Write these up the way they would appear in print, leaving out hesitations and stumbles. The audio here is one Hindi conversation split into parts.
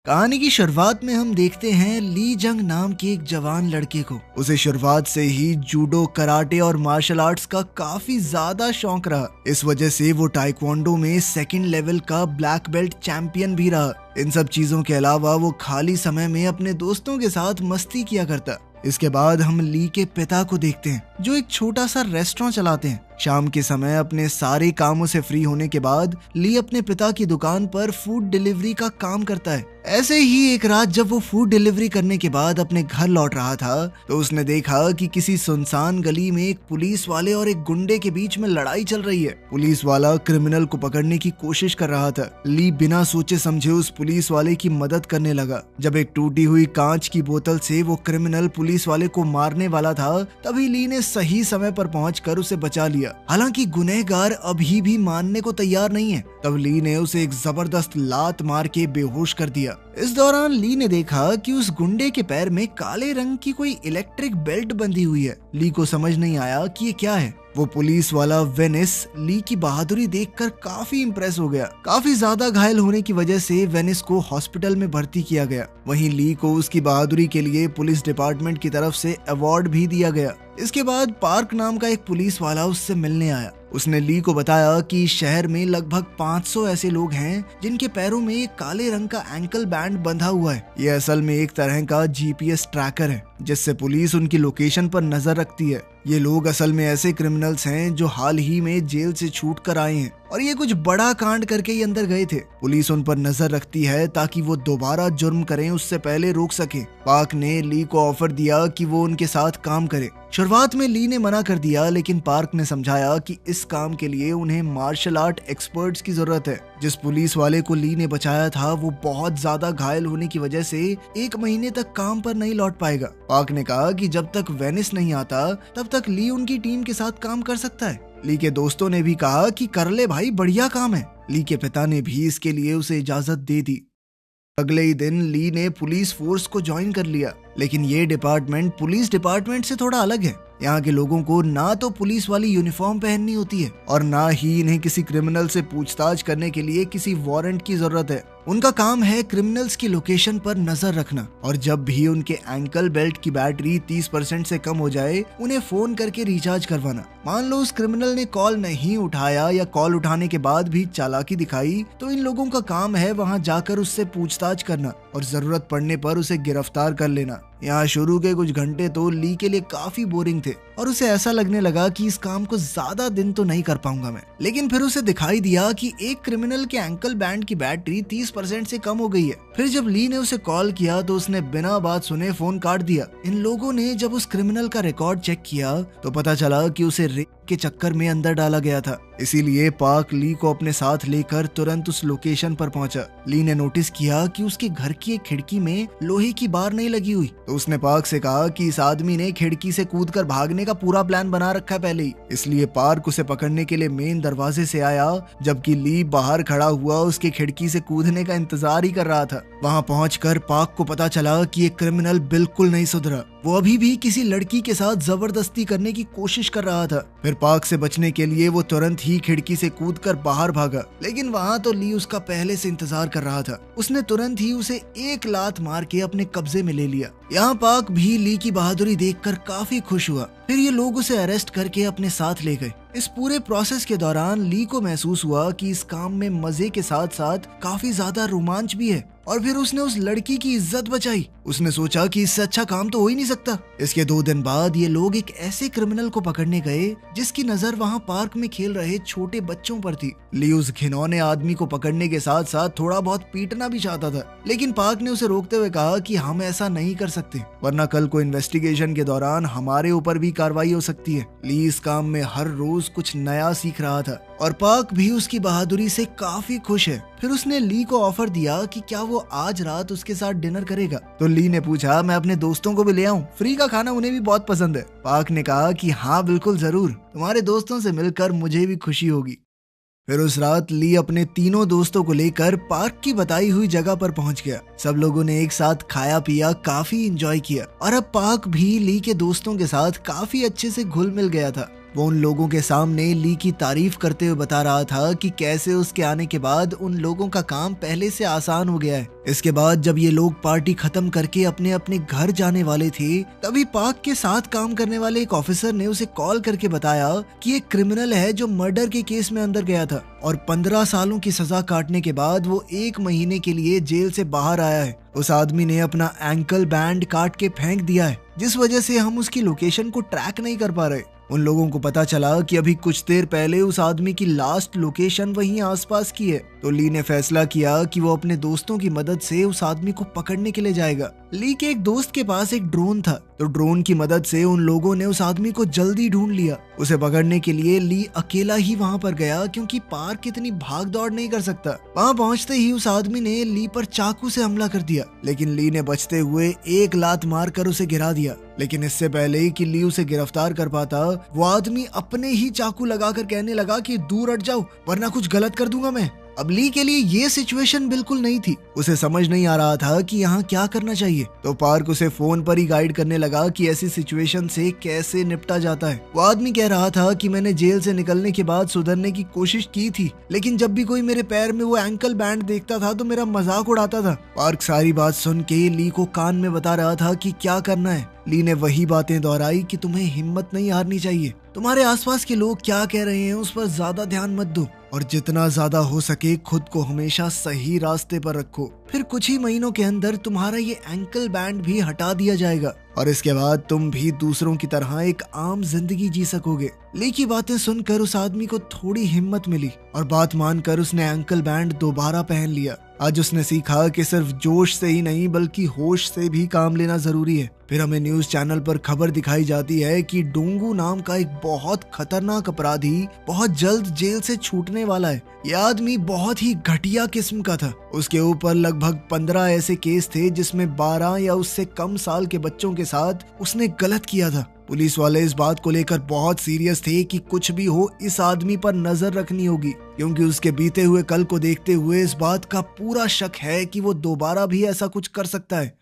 कहानी की शुरुआत में हम देखते हैं ली जंग नाम के एक जवान लड़के को। उसे शुरुआत से ही जूडो, कराटे और मार्शल आर्ट्स का काफी ज्यादा शौक रहा। इस वजह से वो ताइक्वांडो में सेकंड लेवल का ब्लैक बेल्ट चैंपियन भी रहा। इन सब चीजों के अलावा वो खाली समय में अपने दोस्तों के साथ मस्ती किया करता। इसके बाद हम ली के पिता को देखते हैं जो एक छोटा सा रेस्टोरेंट चलाते हैं। शाम के समय अपने सारे कामों से फ्री होने के बाद ली अपने पिता की दुकान पर फूड डिलीवरी का काम करता है। ऐसे ही एक रात जब वो फूड डिलीवरी करने के बाद अपने घर लौट रहा था तो उसने देखा कि किसी सुनसान गली में एक पुलिस वाले और एक गुंडे के बीच में लड़ाई चल रही है। पुलिस वाला क्रिमिनल को पकड़ने की कोशिश कर रहा था। ली बिना सोचे समझे उस पुलिस वाले की मदद करने लगा। जब एक टूटी हुई कांच की बोतल से वो क्रिमिनल पुलिस वाले को मारने वाला था, तभी ली ने सही समय पर पहुंचकर उसे बचा लिया। हालांकि गुनहगार अभी भी मानने को तैयार नहीं है। तब ली ने उसे एक जबरदस्त लात मार के बेहोश कर दिया। इस दौरान ली ने देखा कि उस गुंडे के पैर में काले रंग की कोई इलेक्ट्रिक बेल्ट बंधी हुई है। ली को समझ नहीं आया कि ये क्या है। वो पुलिस वाला वेनिस ली की बहादुरी देखकर काफी इम्प्रेस हो गया। काफी ज्यादा घायल होने की वजह से वेनिस को हॉस्पिटल में भर्ती किया गया। वहीं ली को उसकी बहादुरी के लिए पुलिस डिपार्टमेंट की तरफ से अवार्ड भी दिया गया। इसके बाद पार्क नाम का एक पुलिस वाला उससे मिलने आया। उसने ली को बताया कि शहर में लगभग 500 ऐसे लोग हैं जिनके पैरों में एक काले रंग का एंकल बैंड बंधा हुआ है। ये असल में एक तरह का जीपीएस ट्रैकर है जिससे पुलिस उनकी लोकेशन पर नजर रखती है। ये लोग असल में ऐसे क्रिमिनल्स हैं जो हाल ही में जेल से छूट कर आए हैं और ये कुछ बड़ा कांड करके ही अंदर गए थे। पुलिस उन पर नजर रखती है ताकि वो दोबारा जुर्म करें उससे पहले रोक सके। पार्क ने ली को ऑफर दिया कि वो उनके साथ काम करे। शुरुआत में ली ने मना कर दिया, लेकिन पार्क ने समझाया कि इस काम के लिए उन्हें मार्शल आर्ट एक्सपर्ट्स की जरूरत है। जिस पुलिस वाले को ली ने बचाया था वो बहुत ज्यादा घायल होने की वजह से 1 महीने तक काम पर नहीं लौट पाएगा। पार्क ने कहा कि जब तक वेनिस नहीं आता तब तक ली उनकी टीम के साथ काम कर सकता है। ली के दोस्तों ने भी कहा कि कर ले भाई, बढ़िया काम है। ली के पिता ने भी इसके लिए उसे इजाजत दे दी। अगले ही दिन ली ने पुलिस फोर्स को ज्वाइन कर लिया, लेकिन ये डिपार्टमेंट पुलिस डिपार्टमेंट से थोड़ा अलग है। यहाँ के लोगों को ना तो पुलिस वाली यूनिफॉर्म पहननी होती है और ना ही इन्हें किसी क्रिमिनल से पूछताछ करने के लिए किसी वारंट की जरूरत है। उनका काम है क्रिमिनल्स की लोकेशन पर नजर रखना और जब भी उनके एंकल बेल्ट की बैटरी 30% से कम हो जाए उन्हें फोन करके रिचार्ज करवाना। मान लो उस क्रिमिनल ने कॉल नहीं उठाया या कॉल उठाने के बाद भी चालाकी दिखाई तो इन लोगों का काम है वहां जाकर उससे पूछताछ करना और जरूरत पड़ने पर उसे गिरफ्तार कर लेना। यहाँ शुरू के कुछ घंटे तो ली के लिए काफी बोरिंग थे और उसे ऐसा लगने लगा कि इस काम को ज्यादा दिन तो नहीं कर पाऊंगा मैं। लेकिन फिर उसे दिखाई दिया कि एक क्रिमिनल के एंकल बैंड की बैटरी 30% से कम हो गई है। फिर जब ली ने उसे कॉल किया तो उसने बिना बात सुने फोन काट दिया। इन लोगों ने जब उस क्रिमिनल का रिकॉर्ड चेक किया तो पता चला कि उसे रेप के चक्कर में अंदर डाला गया था। इसीलिए पार्क ली को अपने साथ लेकर तुरंत उस लोकेशन पर पहुंचा। ली ने नोटिस किया कि उसके घर की एक खिड़की में लोहे की बार नहीं लगी हुई, तो उसने पार्क से कहा कि इस आदमी ने खिड़की से कूदकर भागने का पूरा प्लान बना रखा है पहले ही। इसलिए पार्क उसे पकड़ने के लिए मेन दरवाजे से आया, जबकि ली बाहर खड़ा हुआ उसके खिड़की से कूदने का इंतजार ही कर रहा था। वहां पहुंचकर पार्क को पता चला कि ये क्रिमिनल बिल्कुल नहीं सुधरा। वो अभी भी किसी लड़की के साथ जबरदस्ती करने की कोशिश कर रहा था। फिर पार्क से बचने के लिए वो तुरंत ही खिड़की से कूदकर बाहर भागा, लेकिन वहां तो ली उसका पहले से इंतजार कर रहा था। उसने तुरंत ही उसे एक लात मार के अपने कब्जे में ले लिया। यहाँ पार्क भी ली की बहादुरी देखकर काफी खुश हुआ। फिर ये लोग उसे अरेस्ट करके अपने साथ ले गए। इस पूरे प्रोसेस के दौरान ली को महसूस हुआ कि इस काम में मजे के साथ साथ काफी ज्यादा रोमांच भी है और फिर उसने उस लड़की की इज्जत बचाई। उसने सोचा कि इससे अच्छा काम तो हो ही नहीं सकता। इसके 2 दिन बाद ये लोग एक ऐसे क्रिमिनल को पकड़ने गए जिसकी नजर वहां पार्क में खेल रहे छोटे बच्चों पर थी। ली उस घिनौने आदमी को पकड़ने के साथ साथ थोड़ा बहुत पीटना भी चाहता था, लेकिन पार्क ने उसे रोकते हुए कहा कि हम ऐसा नहीं कर सकते, वरना कल को इन्वेस्टिगेशन के दौरान हमारे ऊपर भी कार्रवाई हो सकती है। ली इस काम में हर रोज कुछ नया सीख रहा था और पार्क भी उसकी बहादुरी से काफी खुश है। फिर उसने ली को ऑफर दिया कि क्या वो आज रात उसके साथ डिनर करेगा। तो ली ने पूछा, मैं अपने दोस्तों को भी ले आऊं? फ्री का खाना उन्हें भी बहुत पसंद है। पार्क ने कहा कि हाँ बिल्कुल जरूर, तुम्हारे दोस्तों से मिलकर मुझे भी खुशी होगी। फिर उस रात ली अपने तीनों दोस्तों को लेकर पार्क की बताई हुई जगह पर पहुंच गया। सब लोगों ने एक साथ खाया पिया, काफी एंजॉय किया और अब पार्क भी ली के दोस्तों के साथ काफी अच्छे से घुल मिल गया था। वो उन लोगों के सामने ली की तारीफ करते हुए बता रहा था कि कैसे उसके आने के बाद उन लोगों का काम पहले से आसान हो गया है। इसके बाद जब ये लोग पार्टी खत्म करके अपने अपने घर जाने वाले थे, तभी पार्क के साथ काम करने वाले एक ऑफिसर ने उसे कॉल करके बताया कि एक क्रिमिनल है जो मर्डर के केस में अंदर गया था और 15 सालों की सजा काटने के बाद वो 1 महीने के लिए जेल से बाहर आया है। उस आदमी ने अपना एंकल बैंड काट के फेंक दिया है, जिस वजह से हम उसकी लोकेशन को ट्रैक नहीं कर पा रहे। उन लोगों को पता चला कि अभी कुछ देर पहले उस आदमी की लास्ट लोकेशन वहीं आसपास की है। तो ली ने फैसला किया कि वो अपने दोस्तों की मदद से उस आदमी को पकड़ने के लिए जाएगा। ली के एक दोस्त के पास एक ड्रोन था, तो ड्रोन की मदद से उन लोगों ने उस आदमी को जल्दी ढूंढ लिया। उसे पकड़ने के लिए ली अकेला ही वहां पर गया, क्योंकि पार्क इतनी भाग दौड़ नहीं कर सकता। वहां पहुंचते ही उस आदमी ने ली पर चाकू से हमला कर दिया, लेकिन ली ने बचते हुए एक लात मारकर उसे गिरा दिया। लेकिन इससे पहले कि ली उसे गिरफ्तार कर पाता, वो आदमी अपने ही चाकू लगाकर कहने लगा कि दूर हट जाओ वरना कुछ गलत कर दूंगा मैं। अब ली के लिए ये सिचुएशन बिल्कुल नहीं थी। उसे समझ नहीं आ रहा था कि यहाँ क्या करना चाहिए। तो पार्क उसे फोन पर ही गाइड करने लगा कि ऐसी सिचुएशन से कैसे निपटा जाता है। वो आदमी कह रहा था कि मैंने जेल से निकलने के बाद सुधरने की कोशिश की थी, लेकिन जब भी कोई मेरे पैर में वो एंकल बैंड देखता था तो मेरा मजाक उड़ाता था। पार्क सारी बात सुन के ली को कान में बता रहा था कि क्या करना है। ली ने वही बातें दोहराई कि तुम्हें हिम्मत नहीं हारनी चाहिए, तुम्हारे आसपास के लोग क्या कह रहे हैं उस पर ज्यादा ध्यान मत दो, और जितना ज्यादा हो सके खुद को हमेशा सही रास्ते पर रखो। फिर कुछ ही महीनों के अंदर तुम्हारा ये एंकल बैंड भी हटा दिया जाएगा और इसके बाद तुम भी दूसरों की तरह एक आम जिंदगी जी सकोगे। ली की बातें सुनकर उस आदमी को थोड़ी हिम्मत मिली और बात मानकर उसने एंकल बैंड दोबारा पहन लिया। आज उसने सीखा कि सिर्फ जोश से ही नहीं बल्कि होश से भी काम लेना जरूरी है। फिर हमें न्यूज चैनल पर खबर दिखाई जाती है कि डोंगू नाम का एक बहुत खतरनाक अपराधी बहुत जल्द जेल से छूटने वाला है। यह आदमी बहुत ही घटिया किस्म का था। उसके ऊपर लगभग 15 ऐसे केस थे जिसमें 12 या उससे कम साल के बच्चों के साथ उसने गलत किया था। पुलिस वाले इस बात को लेकर बहुत सीरियस थे कि कुछ भी हो इस आदमी पर नजर रखनी होगी, क्योंकि उसके बीते हुए कल को देखते हुए इस बात का पूरा शक है कि वो दोबारा भी ऐसा कुछ कर सकता है।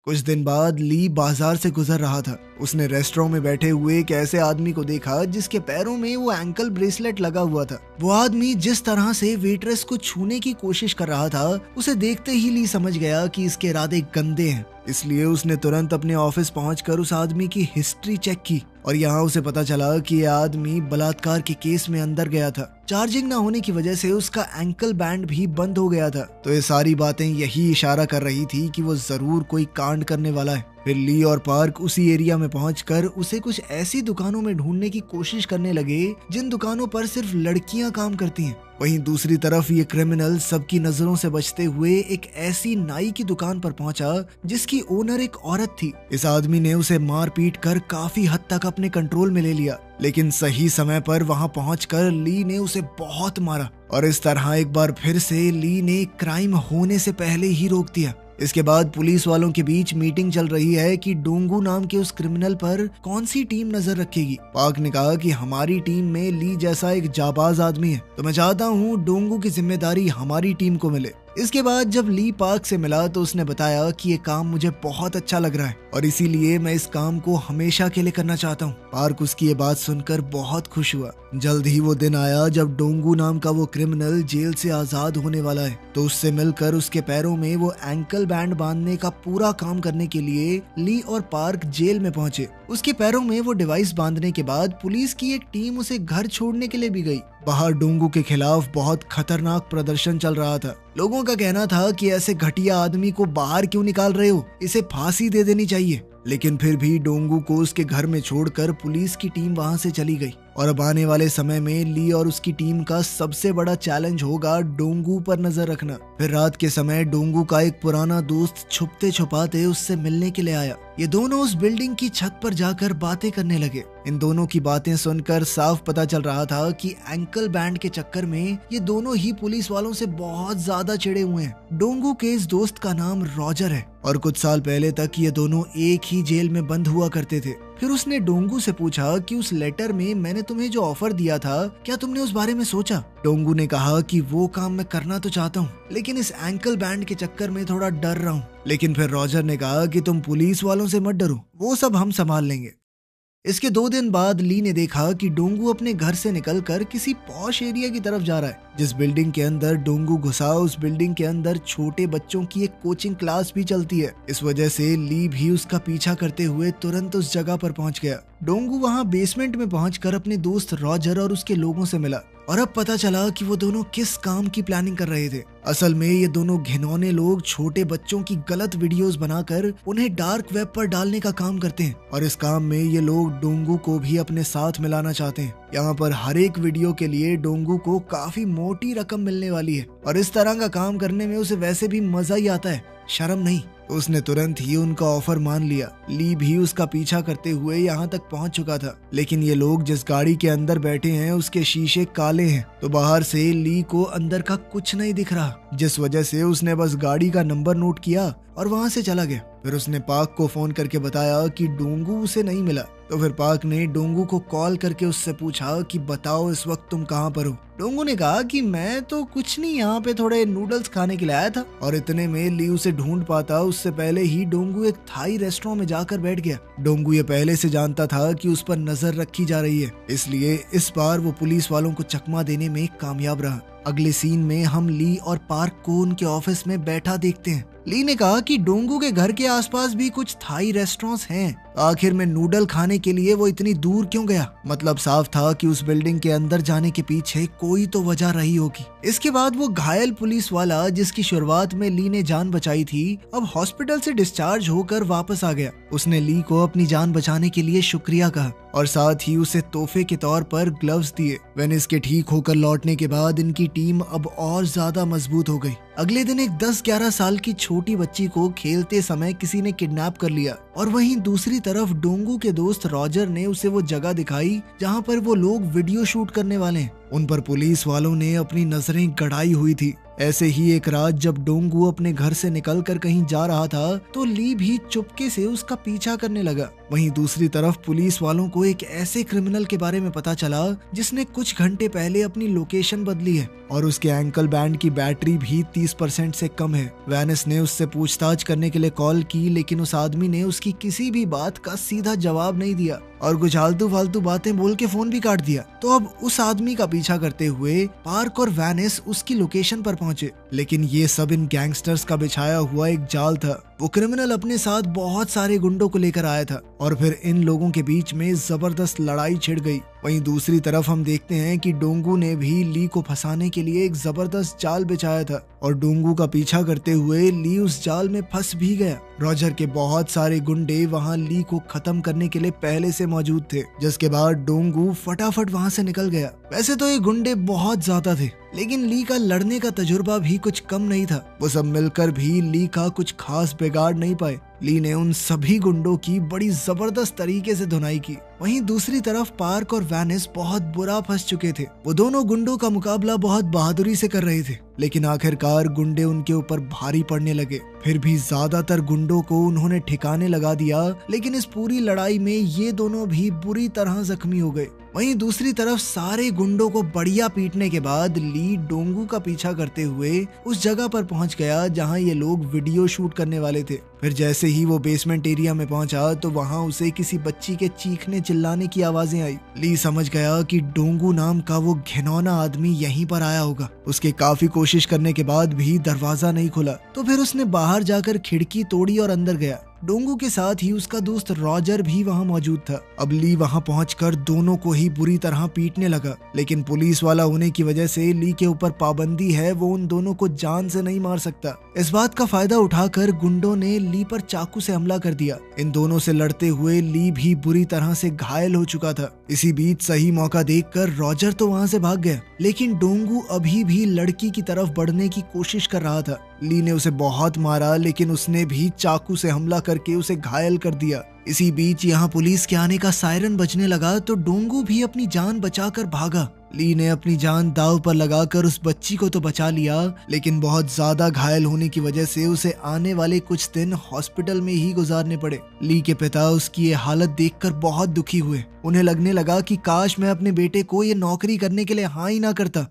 कुछ दिन बाद ली बाजार से गुजर रहा था। उसने रेस्टोरेंट में बैठे हुए एक ऐसे आदमी को देखा जिसके पैरों में वो एंकल ब्रेसलेट लगा हुआ था। वो आदमी जिस तरह से वेट्रेस को छूने की कोशिश कर रहा था, उसे देखते ही ली समझ गया कि इसके इरादे गंदे हैं। इसलिए उसने तुरंत अपने ऑफिस पहुंचकर उस आदमी की हिस्ट्री चेक की और यहाँ उसे पता चला कि यह आदमी बलात्कार के केस में अंदर गया था। चार्जिंग ना होने की वजह से उसका एंकल बैंड भी बंद हो गया था। तो ये सारी बातें यही इशारा कर रही थी कि वो जरूर कोई कांड करने वाला है। फिर ली और पार्क उसी एरिया में पहुंचकर उसे कुछ ऐसी दुकानों में ढूंढने की कोशिश करने लगे जिन दुकानों पर सिर्फ लड़कियां काम करती हैं। वहीं दूसरी तरफ ये क्रिमिनल सबकी नजरों से बचते हुए एक ऐसी नाई की दुकान पर पहुंचा जिसकी ओनर एक औरत थी। इस आदमी ने उसे मार पीट कर काफी हद तक अपने कंट्रोल में ले लिया, लेकिन सही समय पर वहां पहुंचकर ली ने उसे बहुत मारा और इस तरह एक बार फिर से ली ने क्राइम होने से पहले ही रोक दिया। इसके बाद पुलिस वालों के बीच मीटिंग चल रही है कि डोंगू नाम के उस क्रिमिनल पर कौन सी टीम नजर रखेगी। पार्क ने कहा कि हमारी टीम में ली जैसा एक जाबाज आदमी है, तो मैं चाहता हूँ डोंगू की जिम्मेदारी हमारी टीम को मिले। इसके बाद जब ली पार्क से मिला तो उसने बताया कि ये काम मुझे बहुत अच्छा लग रहा है और इसीलिए मैं इस काम को हमेशा के लिए करना चाहता हूँ। पार्क उसकी ये बात सुनकर बहुत खुश हुआ। जल्द ही वो दिन आया जब डोंगू नाम का वो क्रिमिनल जेल से आजाद होने वाला है। तो उससे मिलकर उसके पैरों में वो एंकल बैंड बांधने का पूरा काम करने के लिए ली और पार्क जेल में पहुंचे। उसके पैरों में वो डिवाइस बांधने के बाद पुलिस की एक टीम उसे घर छोड़ने के लिए भी गई। बाहर डोंगू के खिलाफ बहुत खतरनाक प्रदर्शन चल रहा था। लोगों का कहना था कि ऐसे घटिया आदमी को बाहर क्यों निकाल रहे हो, इसे फांसी दे देनी चाहिए। लेकिन फिर भी डोंगू को उसके घर में छोड़कर पुलिस की टीम वहां से चली गई। और अब आने वाले समय में ली और उसकी टीम का सबसे बड़ा चैलेंज होगा डोंगू पर नजर रखना। फिर रात के समय डोंगू का एक पुराना दोस्त छुपते छुपाते उससे मिलने के लिए आया। ये दोनों उस बिल्डिंग की छत पर जाकर बातें करने लगे। इन दोनों की बातें सुनकर साफ पता चल रहा था कि एंकल बैंड के चक्कर में ये दोनों ही पुलिस वालों से बहुत ज्यादा चिढ़े हुए हैं। डोंगू के इस दोस्त का नाम रॉजर है और कुछ साल पहले तक ये दोनों एक ही जेल में बंद हुआ करते थे। फिर उसने डोंगू से पूछा कि उस लेटर में मैंने तुम्हें जो ऑफर दिया था, क्या तुमने उस बारे में सोचा? डोंगू ने कहा कि वो काम मैं करना तो चाहता हूँ, लेकिन इस एंकल बैंड के चक्कर में थोड़ा डर रहा हूँ। लेकिन फिर रॉजर ने कहा कि तुम पुलिस वालों से मत डरो, वो सब हम संभाल लेंगे। इसके 2 दिन बाद ली ने देखा कि डोंगू अपने घर से निकलकर किसी पॉश एरिया की तरफ जा रहा है। जिस बिल्डिंग के अंदर डोंगू घुसा उस बिल्डिंग के अंदर छोटे बच्चों की एक कोचिंग क्लास भी चलती है। इस वजह से ली भी उसका पीछा करते हुए तुरंत उस जगह पर पहुंच गया। डोंगू वहां बेसमेंट में पहुंचकर अपने दोस्त रॉजर और उसके लोगों से मिला और अब पता चला कि वो दोनों किस काम की प्लानिंग कर रहे थे। असल में ये दोनों घिनौने लोग छोटे बच्चों की गलत वीडियोस बनाकर उन्हें डार्क वेब पर डालने का काम करते हैं और इस काम में ये लोग डोंगू को भी अपने साथ मिलाना चाहते हैं। यहाँ पर हर एक वीडियो के लिए डोंगू को काफी मोटी रकम मिलने वाली है और इस तरह का काम करने में उसे वैसे भी मजा ही आता है, शर्म नहीं। उसने तुरंत ही उनका ऑफर मान लिया। ली भी उसका पीछा करते हुए यहाँ तक पहुँच चुका था, लेकिन ये लोग जिस गाड़ी के अंदर बैठे हैं उसके शीशे काले हैं, तो बाहर से ली को अंदर का कुछ नहीं दिख रहा, जिस वजह से उसने बस गाड़ी का नंबर नोट किया और वहाँ से चला गया। फिर उसने पार्क को फोन करके बताया कि डोंगू उसे नहीं मिला, तो फिर पार्क ने डोंगू को कॉल करके उससे पूछा कि बताओ इस वक्त तुम कहाँ पर हो। डोंगू ने कहा कि मैं तो कुछ नहीं, यहाँ पे थोड़े नूडल्स खाने के लिए आया था। और इतने में ली उसे ढूंढ पाता उससे पहले ही डोंगू एक थाई रेस्टोरेंट में जाकर बैठ गया। डोंगू ये पहले से जानता था कि उस पर नजर रखी जा रही है, इसलिए इस बार वो पुलिस वालों को चकमा देने में कामयाब रहा। अगले सीन में हम ली और पार्क को उनके ऑफिस में बैठा देखते हैं। ली ने कहा कि डोंगू के घर के आसपास भी कुछ थाई रेस्टोरेंट्स हैं, आखिर में नूडल खाने के लिए वो इतनी दूर क्यों गया। मतलब साफ था कि उस बिल्डिंग के अंदर जाने के पीछे कोई तो वजह रही होगी। इसके बाद वो घायल पुलिस वाला जिसकी शुरुआत में ली ने जान बचाई थी, अब हॉस्पिटल से डिस्चार्ज होकर वापस आ गया। उसने ली को अपनी जान बचाने के लिए शुक्रिया कहा और साथ ही उसे तोहफे के तौर पर ग्लव्स दिए। वेनिस के ठीक होकर लौटने के बाद इनकी टीम अब और ज्यादा मजबूत हो गई। अगले दिन एक 10-11 साल की छोटी बच्ची को खेलते समय किसी ने किडनैप कर लिया और वहीं दूसरी तरफ डोंगू के दोस्त रॉजर ने उसे वो जगह दिखाई जहां पर वो लोग वीडियो शूट करने वाले हैं। उन पर पुलिस वालों ने अपनी नजरें गड़ाई हुई थी। ऐसे ही एक रात जब डोंगू अपने घर से निकलकर कहीं जा रहा था तो ली भी चुपके से उसका पीछा करने लगा। वहीं दूसरी तरफ पुलिस वालों को एक ऐसे क्रिमिनल के बारे में पता चला जिसने कुछ घंटे पहले अपनी लोकेशन बदली है और उसके एंकल बैंड की बैटरी भी 30% से कम है। वेनिस ने उससे पूछताछ करने के लिए कॉल की, लेकिन उस आदमी ने उसकी किसी भी बात का सीधा जवाब नहीं दिया और कुछ आलतू फालतू बातें बोल के फोन भी काट दिया। तो अब उस आदमी का पीछा करते हुए पार्क और वेनिस उसकी लोकेशन पर पहुंचे, लेकिन ये सब इन गैंगस्टर्स का बिछाया हुआ एक जाल था। वो क्रिमिनल अपने साथ बहुत सारे गुंडों को लेकर आया था और फिर इन लोगों के बीच में जबरदस्त लड़ाई छिड़ गई। वहीं दूसरी तरफ हम देखते हैं कि डोंगू ने भी ली को फंसाने के लिए एक जबरदस्त जाल बिछाया था और डोंगू का पीछा करते हुए ली उस जाल में फंस भी गया। रॉजर के बहुत सारे गुंडे वहां ली को खत्म करने के लिए पहले से मौजूद थे, जिसके बाद डोंगू फटाफट वहां से निकल गया। वैसे तो ये गुंडे बहुत ज्यादा थे, लेकिन ली का लड़ने का तजुर्बा भी कुछ कम नहीं था। वो सब मिलकर भी ली का कुछ खास बिगाड़ नहीं पाए। ली ने उन सभी गुंडों की बड़ी जबरदस्त तरीके से धुनाई की। वहीं दूसरी तरफ पार्क और वेनिस बहुत बुरा फंस चुके थे। वो दोनों गुंडों का मुकाबला बहुत बहादुरी से कर रहे थे, लेकिन आखिरकार गुंडे उनके ऊपर भारी पड़ने लगे। फिर भी ज्यादातर गुंडों को उन्होंने ठिकाने लगा दिया, लेकिन इस पूरी लड़ाई में ये दोनों भी बुरी तरह जख्मी हो गए। वहीं दूसरी तरफ सारे गुंडों को बढ़िया पीटने के बाद ली डोंगू का पीछा करते हुए उस जगह पर पहुंच गया जहां ये लोग वीडियो शूट करने वाले थे। फिर जैसे ही वो बेसमेंट एरिया में पहुंचा तो वहां उसे किसी बच्ची के चीखने चिल्लाने की आवाजें आई। ली समझ गया कि डोंगू नाम का वो घिनौना आदमी यहीं पर आया होगा। उसके काफी कोशिश करने के बाद भी दरवाजा नहीं खुला, तो फिर उसने बाहर जाकर खिड़की तोड़ी और अंदर गया। डोंगू के साथ ही उसका दोस्त रॉजर भी वहां मौजूद था। अब ली वहां पहुंचकर दोनों को ही बुरी तरह पीटने लगा, लेकिन पुलिस वाला होने की वजह से ली के ऊपर पाबंदी है, वो उन दोनों को जान से नहीं मार सकता। इस बात का फायदा उठाकर गुंडों ने ली पर चाकू से हमला कर दिया। इन दोनों से लड़ते हुए ली भी बुरी तरह से घायल हो चुका था। इसी बीच सही मौका देखकर रॉजर तो वहां से भाग गया, लेकिन डोंगू अभी भी लड़की की तरफ बढ़ने की कोशिश कर रहा था। ली ने उसे बहुत मारा, लेकिन उसने भी चाकू से हमला करके उसे घायल कर दिया। इसी बीच यहाँ पुलिस के आने का सायरन बजने लगा तो डोंगू भी अपनी जान बचाकर भागा। ली ने अपनी जान दांव पर लगाकर उस बच्ची को तो बचा लिया, लेकिन बहुत ज्यादा घायल होने की वजह से उसे आने वाले कुछ दिन हॉस्पिटल में ही गुजारने पड़े। ली के पिता उसकी ये हालत देखकर बहुत दुखी हुए। उन्हें लगने लगा कि काश मैं अपने बेटे को ये नौकरी करने के लिए हाँ ही ना करता।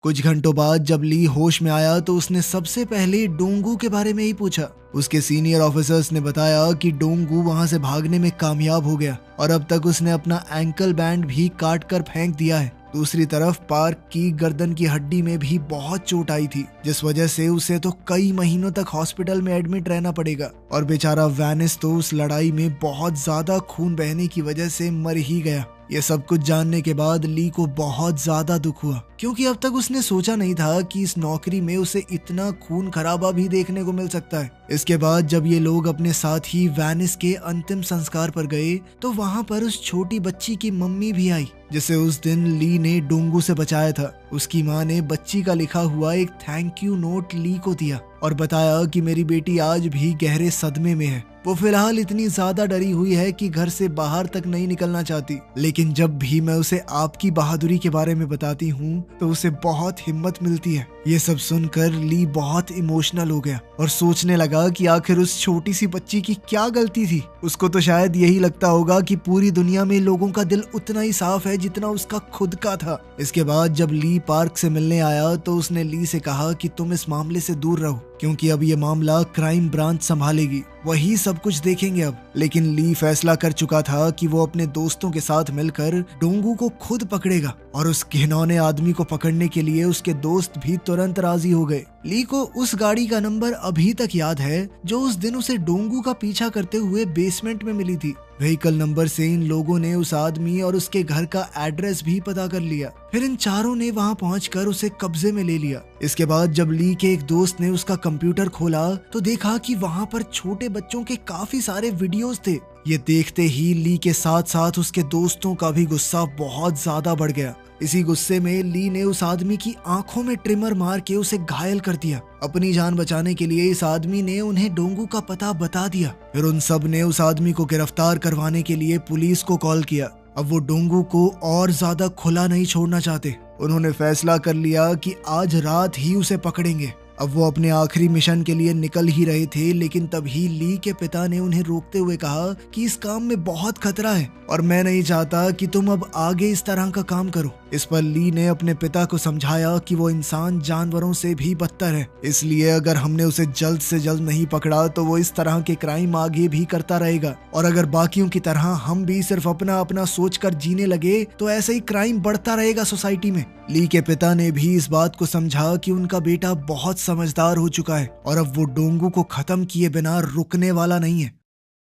कुछ घंटों बाद जब ली होश में आया तो उसने सबसे पहले डोंगू के बारे में ही पूछा। उसके सीनियर ऑफिसर्स ने बताया कि डोंगू वहां से भागने में कामयाब हो गया और अब तक उसने अपना एंकल बैंड भी काट कर फेंक दिया है। दूसरी तरफ पार्क की गर्दन की हड्डी में भी बहुत चोट आई थी, जिस वजह से उसे तो कई महीनों तक हॉस्पिटल में एडमिट रहना पड़ेगा। और बेचारा वैनिस तो उस लड़ाई में बहुत ज्यादा खून बहने की वजह से मर ही गया। ये सब कुछ जानने के बाद ली को बहुत ज्यादा दुख हुआ, क्योंकि अब तक उसने सोचा नहीं था कि इस नौकरी में उसे इतना खून खराबा भी देखने को मिल सकता है। इसके बाद जब ये लोग अपने साथ ही वैनिस के अंतिम संस्कार पर गए तो वहाँ पर उस छोटी बच्ची की मम्मी भी आई, जिसे उस दिन ली ने डोंगू से बचाया था। उसकी माँ ने बच्ची का लिखा हुआ एक थैंक यू नोट ली को दिया और बताया कि मेरी बेटी आज भी गहरे सदमे में है। वो फिलहाल इतनी ज्यादा डरी हुई है कि घर से बाहर तक नहीं निकलना चाहती, लेकिन जब भी मैं उसे आपकी बहादुरी के बारे में बताती हूँ तो उसे बहुत हिम्मत मिलती है। ये सब सुनकर ली बहुत इमोशनल हो गया और सोचने लगा कि आखिर उस छोटी सी बच्ची की क्या गलती थी। उसको तो शायद यही लगता होगा कि पूरी दुनिया में लोगों का दिल उतना ही साफ है जितना उसका खुद का था। इसके बाद जब ली पार्क से मिलने आया तो उसने ली से कहा कि तुम इस मामले से दूर रहो, क्योंकि अब ये मामला क्राइम ब्रांच संभालेगी, वही सब कुछ देखेंगे अब। लेकिन ली फैसला कर चुका था कि वो अपने दोस्तों के साथ मिलकर डोंगू को खुद पकड़ेगा और उस घिनौने आदमी को पकड़ने के लिए उसके दोस्त भी तुरंत राजी हो गए। ली को उस गाड़ी का नंबर अभी तक याद है जो उस दिन उसे डोंगू का पीछा करते हुए बेसमेंट में मिली थी। व्हीकल नंबर से इन लोगों ने उस आदमी और उसके घर का एड्रेस भी पता कर लिया। फिर इन चारों ने वहां पहुंचकर उसे कब्जे में ले लिया। इसके बाद जब ली के एक दोस्त ने उसका कंप्यूटर खोला तो देखा कि वहां पर छोटे बच्चों के काफी सारे वीडियोस थे। ये देखते ही ली के साथ साथ उसके दोस्तों का भी गुस्सा बहुत ज्यादा बढ़ गया। इसी गुस्से में ली ने उस आदमी की आंखों में ट्रिमर मार के उसे घायल कर दिया। अपनी जान बचाने के लिए इस आदमी ने उन्हें डोंगू का पता बता दिया। फिर उन सब ने उस आदमी को गिरफ्तार करवाने के लिए पुलिस को कॉल किया। अब वो डोंगू को और ज्यादा खुला नहीं छोड़ना चाहते। उन्होंने फैसला कर लिया कि आज रात ही उसे पकड़ेंगे। अब वो अपने आखिरी मिशन के लिए निकल ही रहे थे, लेकिन तभी ली के पिता ने उन्हें रोकते हुए कहा कि इस काम में बहुत खतरा है और मैं नहीं चाहता कि तुम अब आगे इस तरह का काम करो। इस पर ली ने अपने पिता को समझाया कि वो इंसान जानवरों से भी बदतर है, इसलिए अगर हमने उसे जल्द से जल्द नहीं पकड़ा तो वो इस तरह के क्राइम आगे भी करता रहेगा और अगर बाकियों की तरह हम भी सिर्फ अपना अपना सोचकर जीने लगे तो ऐसे ही क्राइम बढ़ता रहेगा सोसाइटी में। ली के पिता ने भी इस बात को समझा कि उनका बेटा बहुत समझदार हो चुका है और अब वो डोंगू को खत्म किए बिना रुकने वाला नहीं है।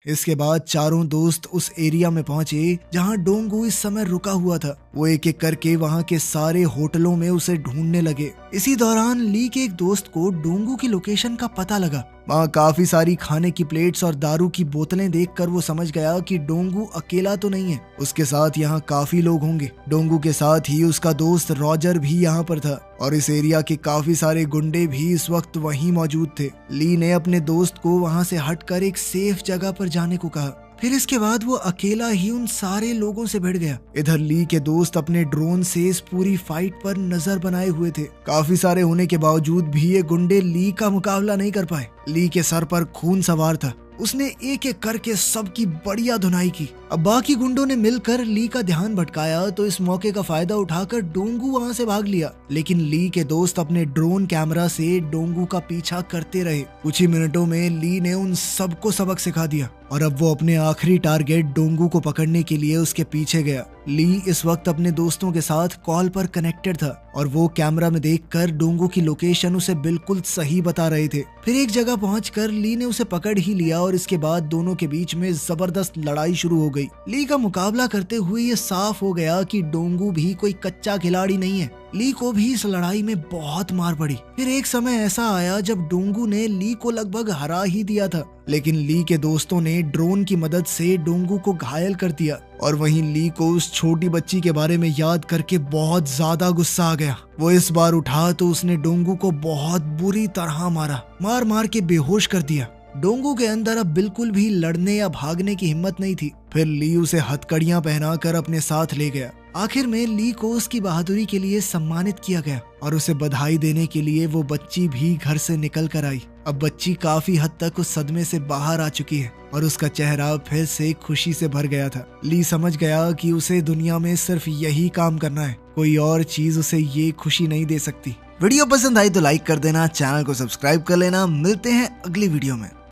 इसके बाद चारों दोस्त उस एरिया में पहुंचे जहां डोंगू इस समय रुका हुआ था। वो एक एक करके वहां के सारे होटलों में उसे ढूंढने लगे। इसी दौरान ली के एक दोस्त को डोंगू की लोकेशन का पता लगा। वहाँ काफी सारी खाने की प्लेट्स और दारू की बोतलें देखकर वो समझ गया कि डोंगू अकेला तो नहीं है, उसके साथ यहाँ काफी लोग होंगे। डोंगू के साथ ही उसका दोस्त रॉजर भी यहाँ पर था और इस एरिया के काफी सारे गुंडे भी इस वक्त वहीं मौजूद थे। ली ने अपने दोस्त को वहाँ से हटकर एक सेफ जगह पर जाने को कहा। फिर इसके बाद वो अकेला ही उन सारे लोगों से भिड़ गया। इधर ली के दोस्त अपने ड्रोन से इस पूरी फाइट पर नजर बनाए हुए थे। काफी सारे होने के बावजूद भी ये गुंडे ली का मुकाबला नहीं कर पाए। ली के सर पर खून सवार था। उसने एक एक करके सबकी बढ़िया धुनाई की। अब बाकी गुंडों ने मिलकर ली का ध्यान भटकाया तो इस मौके का फायदा उठाकर डोंगू वहां से भाग लिया, लेकिन ली के दोस्त अपने ड्रोन कैमरा से डोंगू का पीछा करते रहे। कुछ ही मिनटों में ली ने उन सबको सबक सिखा दिया और अब वो अपने आखिरी टारगेट डोंगू को पकड़ने के लिए उसके पीछे गया। ली इस वक्त अपने दोस्तों के साथ कॉल पर कनेक्टेड था और वो कैमरा में देखकर डोंगू की लोकेशन उसे बिल्कुल सही बता रहे थे। फिर एक जगह पहुंचकर ली ने उसे पकड़ ही लिया और इसके बाद दोनों के बीच में जबरदस्त लड़ाई शुरू हो गई। ली का मुकाबला करते हुए ये साफ हो गया कि डोंगू भी कोई कच्चा खिलाड़ी नहीं है। ली को भी इस लड़ाई में बहुत मार पड़ी। फिर एक समय ऐसा आया जब डोंगू ने ली को लगभग हरा ही दिया था, लेकिन ली के दोस्तों ने ड्रोन की मदद से डोंगू को घायल कर दिया और वहीं ली को उस छोटी बच्ची के बारे में याद करके बहुत ज्यादा गुस्सा आ गया। वो इस बार उठा तो उसने डोंगू को बहुत बुरी तरह मार मार के बेहोश कर दिया। डोंगू के अंदर अब बिल्कुल भी लड़ने या भागने की हिम्मत नहीं थी। फिर ली उसे हथकड़ियां पहनाकर अपने साथ ले गया आखिर में ली को उसकी बहादुरी के लिए सम्मानित किया गया और उसे बधाई देने के लिए वो बच्ची भी घर से निकल कर आई। अब बच्ची काफी हद तक उस सदमे से बाहर आ चुकी है और उसका चेहरा फिर से खुशी से भर गया था। ली समझ गया कि उसे दुनिया में सिर्फ यही काम करना है, कोई और चीज उसे ये खुशी नहीं दे सकती। वीडियो पसंद आई तो लाइक कर देना, चैनल को सब्सक्राइब कर लेना। मिलते हैं अगली वीडियो में।